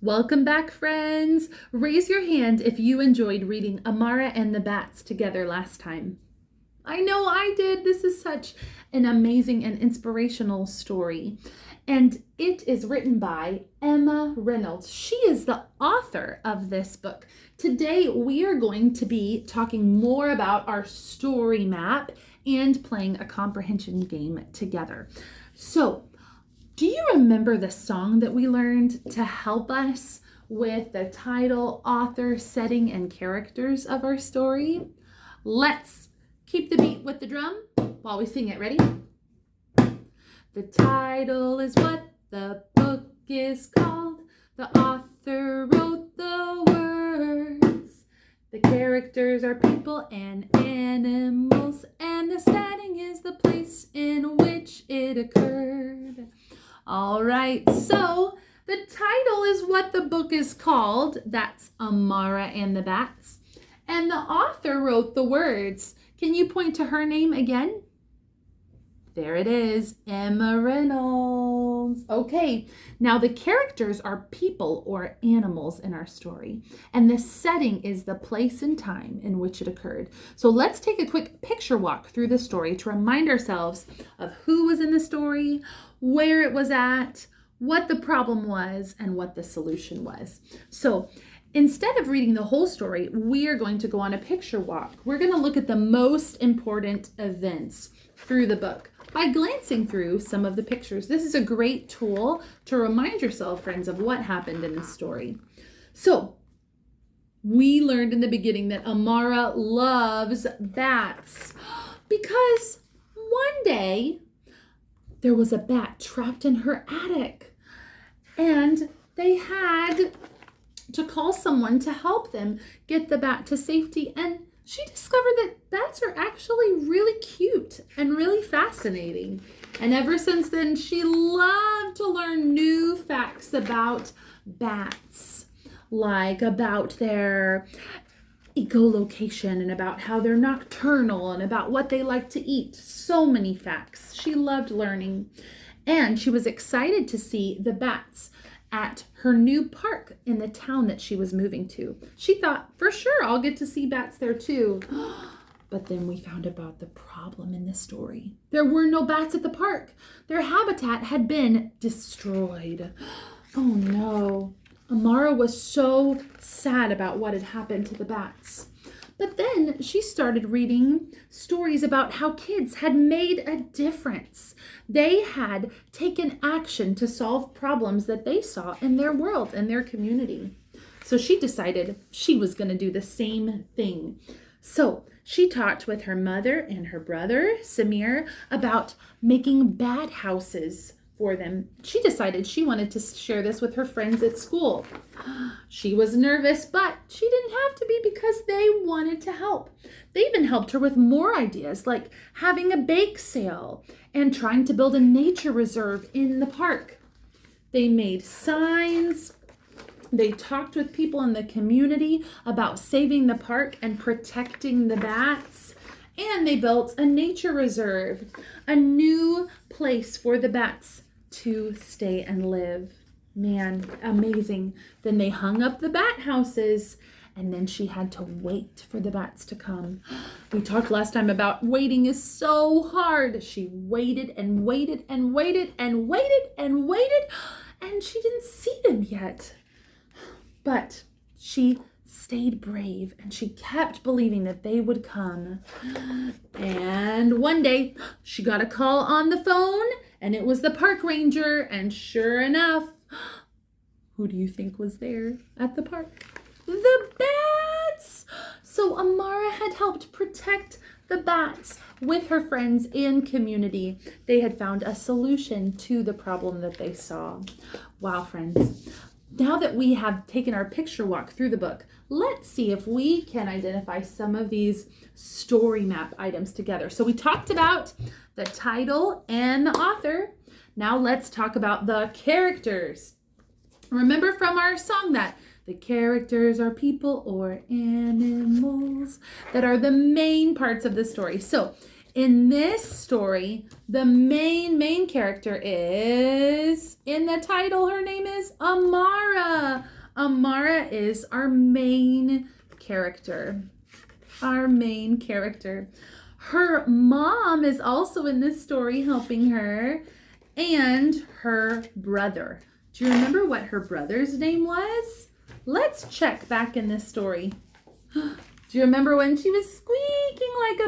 Welcome back, friends. Raise your hand if you enjoyed reading Amara and the Bats together last time. I know I did. This is such an amazing and inspirational story. And it is written by Emma Reynolds. She is the author of this book. Today, we are going to be talking more about our story map and playing a comprehension game together. So, do you remember the song that we learned to help us with the title, author, setting, and characters of our story? Let's keep the beat with the drum while we sing it. Ready? The title is what the book is called. The author wrote the words. The characters are people and animals, and the setting is the place in which it occurred. All right, so the title is what the book is called. That's Amara and the Bats. And the author wrote the words. Can you point to her name again? There it is, Emma Reynolds. Okay, now the characters are people or animals in our story, and the setting is the place and time in which it occurred. So let's take a quick picture walk through the story to remind ourselves of who was in the story, where it was at, what the problem was, and what the solution was. So instead of reading the whole story, we are going to go on a picture walk. We're going to look at the most important events through the book by glancing through some of the pictures. This is a great tool to remind yourself, friends, of what happened in the story. So, we learned in the beginning that Amara loves bats because one day there was a bat trapped in her attic and they had to call someone to help them get the bat to safety, and she discovered that bats are actually really cute and really fascinating. And ever since then, she loved to learn new facts about bats, like about their echolocation and about how they're nocturnal and about what they like to eat. So many facts. She loved learning. And she was excited to see the bats at her new park in the town that she was moving to. She thought, for sure, I'll get to see bats there too. But then we found about the problem in the story. There were no bats at the park. Their habitat had been destroyed. Oh no. Amara was so sad about what had happened to the bats. But then she started reading stories about how kids had made a difference. They had taken action to solve problems that they saw in their world and their community. So she decided she was going to do the same thing. So she talked with her mother and her brother, Samir, about making bat houses for them. She decided she wanted to share this with her friends at school. She was nervous, but she didn't have to be because they wanted to help. They even helped her with more ideas, like having a bake sale and trying to build a nature reserve in the park. They made signs. They talked with people in the community about saving the park and protecting the bats. And they built a nature reserve, a new place for the bats to stay and live. Man, amazing. Then they hung up the bat houses, and then she had to wait for the bats to come. We talked last time about waiting is so hard. She waited and waited and waited and waited and waited, and she didn't see them yet. But she stayed brave and she kept believing that they would come. And one day she got a call on the phone, and it was the park ranger, and sure enough, who do you think was there at the park? The bats! So Amara had helped protect the bats with her friends and community. They had found a solution to the problem that they saw. Wow, friends. Now that we have taken our picture walk through the book, let's see if we can identify some of these story map items together. So we talked about the title and the author. Now let's talk about the characters. Remember from our song that the characters are people or animals that are the main parts of the story. So In this story, the main character is, in the title, her name is Amara. Amara is our main character. Our main character. Her mom is also in this story helping her, and her brother. Do you remember what her brother's name was? Let's check back in this story. Do you remember when she was squeaking like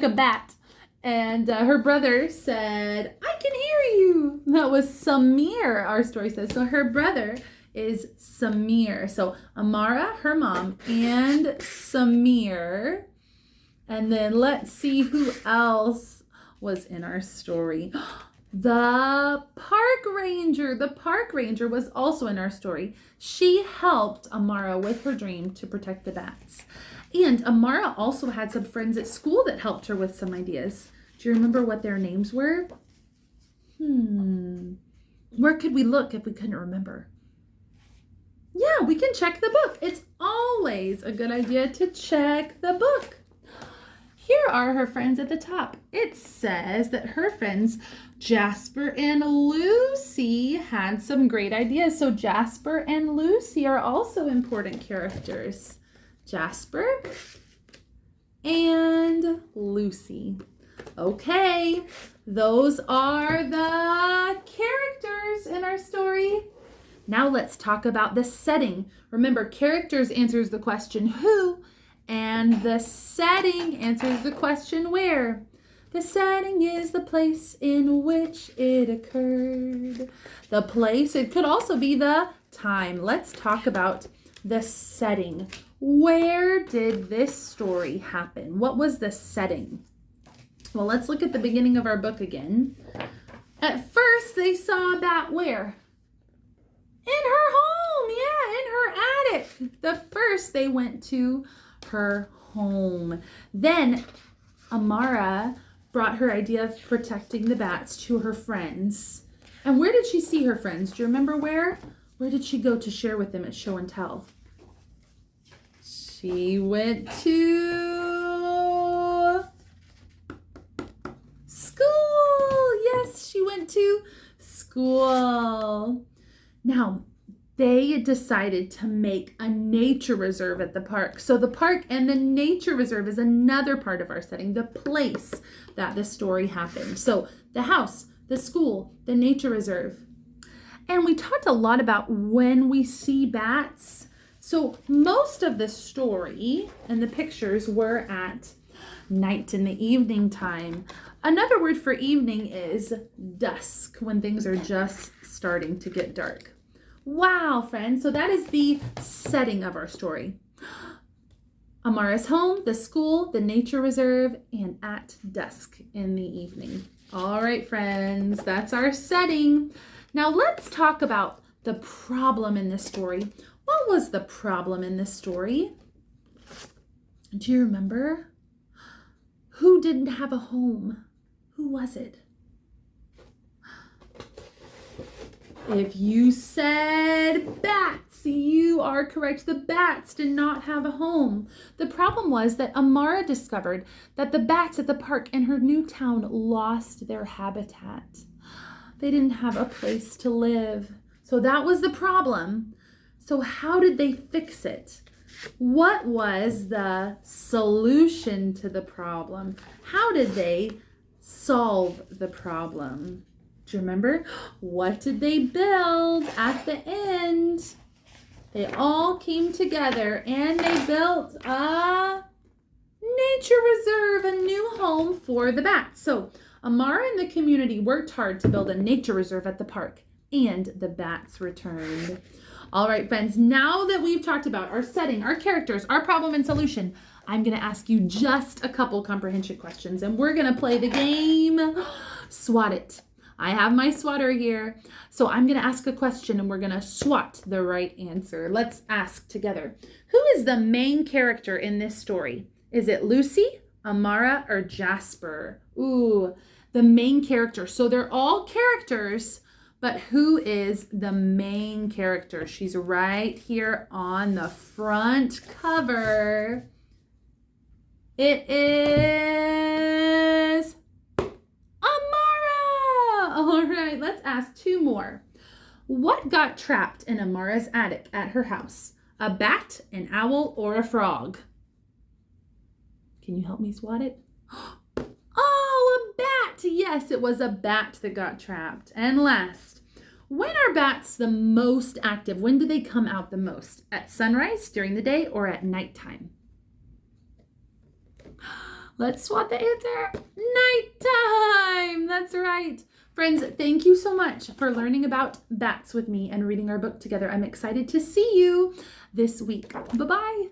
a bat? And her brother said, "I can hear you." That was Samir, our story says. So her brother is Samir. So Amara, her mom, and Samir. And then let's see who else was in our story. The park ranger. The park ranger was also in our story. She helped Amara with her dream to protect the bats. And Amara also had some friends at school that helped her with some ideas. Do you remember what their names were? Where could we look if we couldn't remember? Yeah, we can check the book. It's always a good idea to check the book. Here are her friends at the top. It says that her friends, Jasper and Lucy, had some great ideas. So Jasper and Lucy are also important characters. Jasper and Lucy. Okay, those are the characters in our story. Now let's talk about the setting. Remember, characters answers the question who, and the setting answers the question where. The setting is the place in which it occurred. The place, it could also be the time. Let's talk about the setting. Where did this story happen? What was the setting? Well, let's look at the beginning of our book again. At first, they saw a bat where? In her home, yeah, in her attic. The first they went to her home. Then Amara brought her idea of protecting the bats to her friends. And where did she see her friends? Do you remember where? Where did she go to share with them at show and tell? She went to school. Yes, she went to school. Now, they decided to make a nature reserve at the park. So the park and the nature reserve is another part of our setting, the place that the story happened. So the house, the school, the nature reserve. And we talked a lot about when we see bats. So most of the story and the pictures were at night, in the evening time. Another word for evening is dusk, when things are just starting to get dark. Wow, friends. So that is the setting of our story. Amara's home, the school, the nature reserve, and at dusk in the evening. All right, friends, that's our setting. Now let's talk about the problem in this story. What was the problem in this story? Do you remember? Who didn't have a home? Who was it? If you said bats, you are correct. The bats did not have a home. The problem was that Amara discovered that the bats at the park in her new town lost their habitat. They didn't have a place to live. So that was the problem. So how did they fix it? What was the solution to the problem? How did they solve the problem? Do you remember? What did they build at the end? They all came together and they built a nature reserve, a new home for the bats. So Amara and the community worked hard to build a nature reserve at the park, and the bats returned. All right, friends, now that we've talked about our setting, our characters, our problem and solution, I'm going to ask you just a couple comprehension questions, and we're going to play the game Swat It. I have my swatter here, so I'm going to ask a question, and we're going to swat the right answer. Let's ask together. Who is the main character in this story? Is it Lucy, Amara, or Jasper? Ooh, the main character. So they're all characters, but who is the main character? She's right here on the front cover. It is Amara. All right, let's ask two more. What got trapped in Amara's attic at her house? A bat, an owl, or a frog? Can you help me swat it? Oh, a bat! Yes, it was a bat that got trapped. And last, when are bats the most active? When do they come out the most? At sunrise, during the day, or at nighttime? Let's swat the answer. Nighttime! That's right. Friends, thank you so much for learning about bats with me and reading our book together. I'm excited to see you this week. Bye-bye.